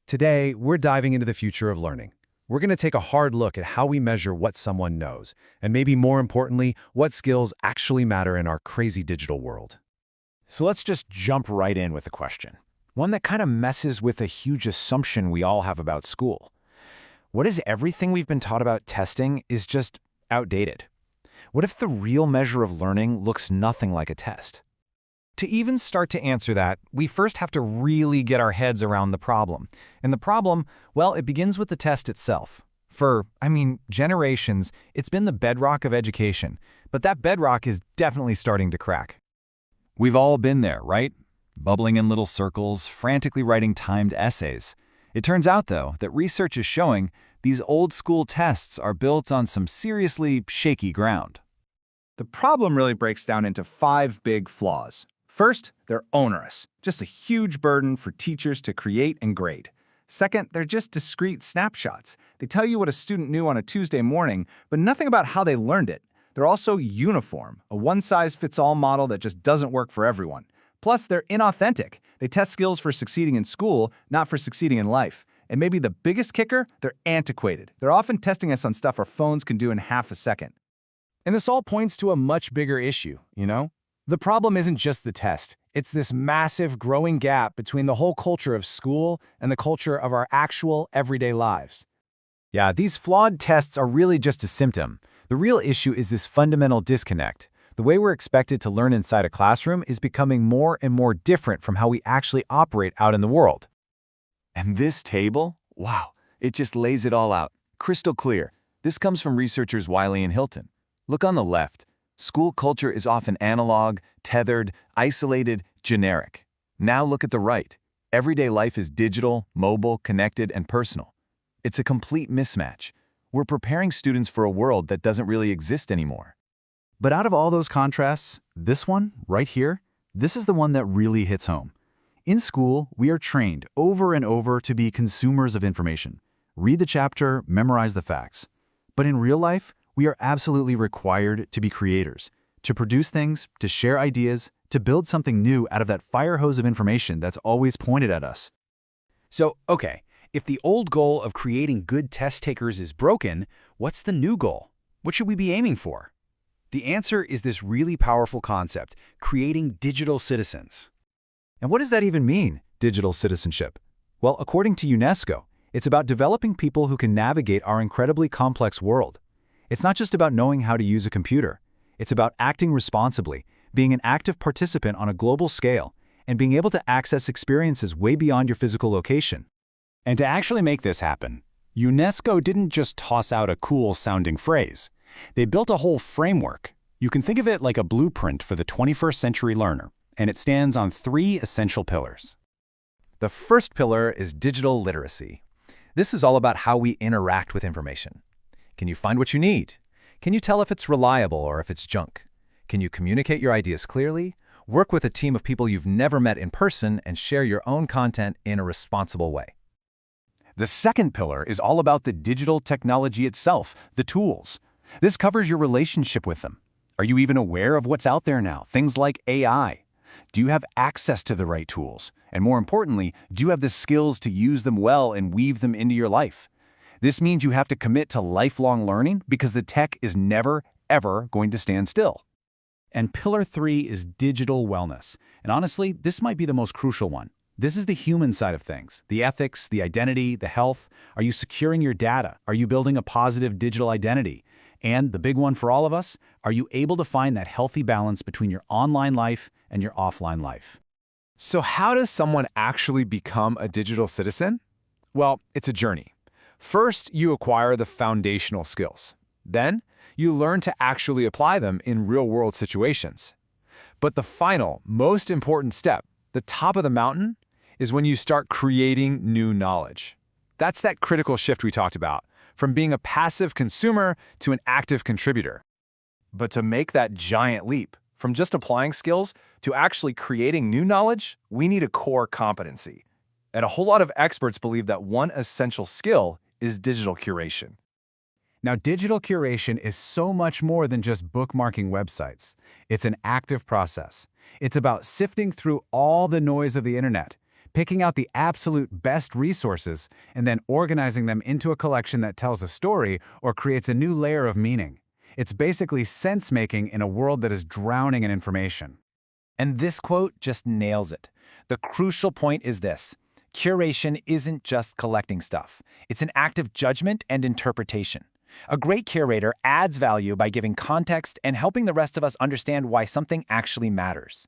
Today, we're diving into the future of learning. We're going to take a hard look at how we measure what someone knows, and maybe more importantly, what skills actually matter in our crazy digital world. So let's just jump right in with a question. One that kind of messes with a huge assumption we all have about school. What if everything we've been taught about testing is just outdated? What if the real measure of learning looks nothing like a test? To even start to answer that, we first have to really get our heads around the problem. And the problem, well, it begins with the test itself. For generations, it's been the bedrock of education. But that bedrock is definitely starting to crack. We've all been there, right? Bubbling in little circles, frantically writing timed essays. It turns out, though, that research is showing these old-school tests are built on some seriously shaky ground. The problem really breaks down into 5 big flaws. First, they're onerous, just a huge burden for teachers to create and grade. Second, they're just discrete snapshots. They tell you what a student knew on a Tuesday morning, but nothing about how they learned it. They're also uniform, a one-size-fits-all model that just doesn't work for everyone. Plus, they're inauthentic. They test skills for succeeding in school, not for succeeding in life. And maybe the biggest kicker, they're antiquated. They're often testing us on stuff our phones can do in half a second. And this all points to a much bigger issue, The problem isn't just the test. It's this massive growing gap between the whole culture of school and the culture of our actual everyday lives. Yeah, these flawed tests are really just a symptom. The real issue is this fundamental disconnect. The way we're expected to learn inside a classroom is becoming more and more different from how we actually operate out in the world. And this table? Wow, it just lays it all out. Crystal clear. This comes from researchers Wiley and Hilton. Look on the left. School culture is often analog, tethered, isolated, generic. Now look at the right. Everyday life is digital, mobile, connected, and personal. It's a complete mismatch. We're preparing students for a world that doesn't really exist anymore. But out of all those contrasts, this one, right here, this is the one that really hits home. In school, we are trained over and over to be consumers of information. Read the chapter, memorize the facts. But in real life, we are absolutely required to be creators, to produce things, to share ideas, to build something new out of that fire hose of information that's always pointed at us. So, okay, if the old goal of creating good test takers is broken, what's the new goal? What should we be aiming for? The answer is this really powerful concept, creating digital citizens. And what does that even mean, digital citizenship? Well, according to UNESCO, it's about developing people who can navigate our incredibly complex world. It's not just about knowing how to use a computer. It's about acting responsibly, being an active participant on a global scale, and being able to access experiences way beyond your physical location. And to actually make this happen, UNESCO didn't just toss out a cool-sounding phrase. They built a whole framework. You can think of it like a blueprint for the 21st century learner, and it stands on 3 essential pillars. The first pillar is digital literacy. This is all about how we interact with information. Can you find what you need? Can you tell if it's reliable or if it's junk? Can you communicate your ideas clearly, work with a team of people you've never met in person, and share your own content in a responsible way? The second pillar is all about the digital technology itself, the tools. This covers your relationship with them. Are you even aware of what's out there now? Things like AI. Do you have access to the right tools? And more importantly, do you have the skills to use them well and weave them into your life? This means you have to commit to lifelong learning because the tech is never, ever going to stand still. And pillar 3 is digital wellness. And honestly, this might be the most crucial one. This is the human side of things, the ethics, the identity, the health. Are you securing your data? Are you building a positive digital identity? And the big one for all of us, are you able to find that healthy balance between your online life and your offline life? So how does someone actually become a digital citizen? Well, it's a journey. First, you acquire the foundational skills. Then, you learn to actually apply them in real-world situations. But the final, most important step, the top of the mountain, is when you start creating new knowledge. That's that critical shift we talked about, from being a passive consumer to an active contributor. But to make that giant leap, from just applying skills to actually creating new knowledge, we need a core competency. And a whole lot of experts believe that one essential skill is digital curation. Now, digital curation is so much more than just bookmarking websites. It's an active process. It's about sifting through all the noise of the internet, picking out the absolute best resources and then organizing them into a collection that tells a story or creates a new layer of meaning. It's basically sense-making in a world that is drowning in information. And this quote just nails it. The crucial point is this: curation isn't just collecting stuff. It's an act of judgment and interpretation. A great curator adds value by giving context and helping the rest of us understand why something actually matters.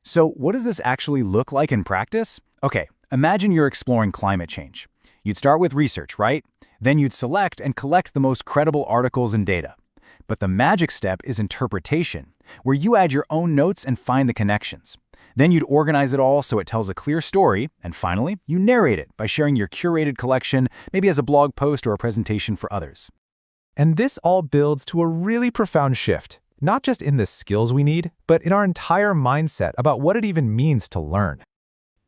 So what does this actually look like in practice? Okay, imagine you're exploring climate change. You'd start with research, right? Then you'd select and collect the most credible articles and data. But the magic step is interpretation, where you add your own notes and find the connections. Then you'd organize it all so it tells a clear story, and finally, you narrate it by sharing your curated collection, maybe as a blog post or a presentation for others. And this all builds to a really profound shift, not just in the skills we need, but in our entire mindset about what it even means to learn.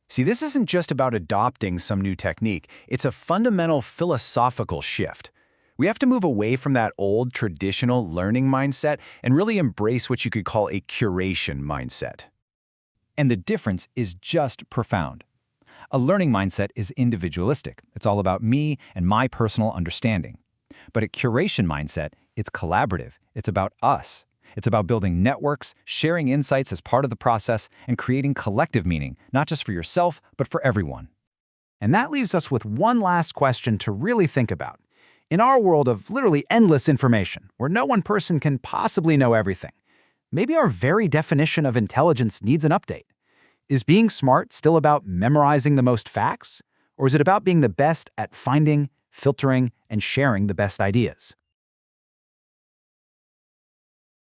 See, this isn't just about adopting some new technique. It's a fundamental philosophical shift. We have to move away from that old, traditional learning mindset and really embrace what you could call a curation mindset. And the difference is just profound. A learning mindset is individualistic. It's all about me and my personal understanding. But a curation mindset, it's collaborative. It's about us. It's about building networks, sharing insights as part of the process, and creating collective meaning, not just for yourself, but for everyone. And that leaves us with one last question to really think about. In our world of literally endless information, where no one person can possibly know everything, maybe our very definition of intelligence needs an update. Is being smart still about memorizing the most facts? Or is it about being the best at finding, filtering, and sharing the best ideas?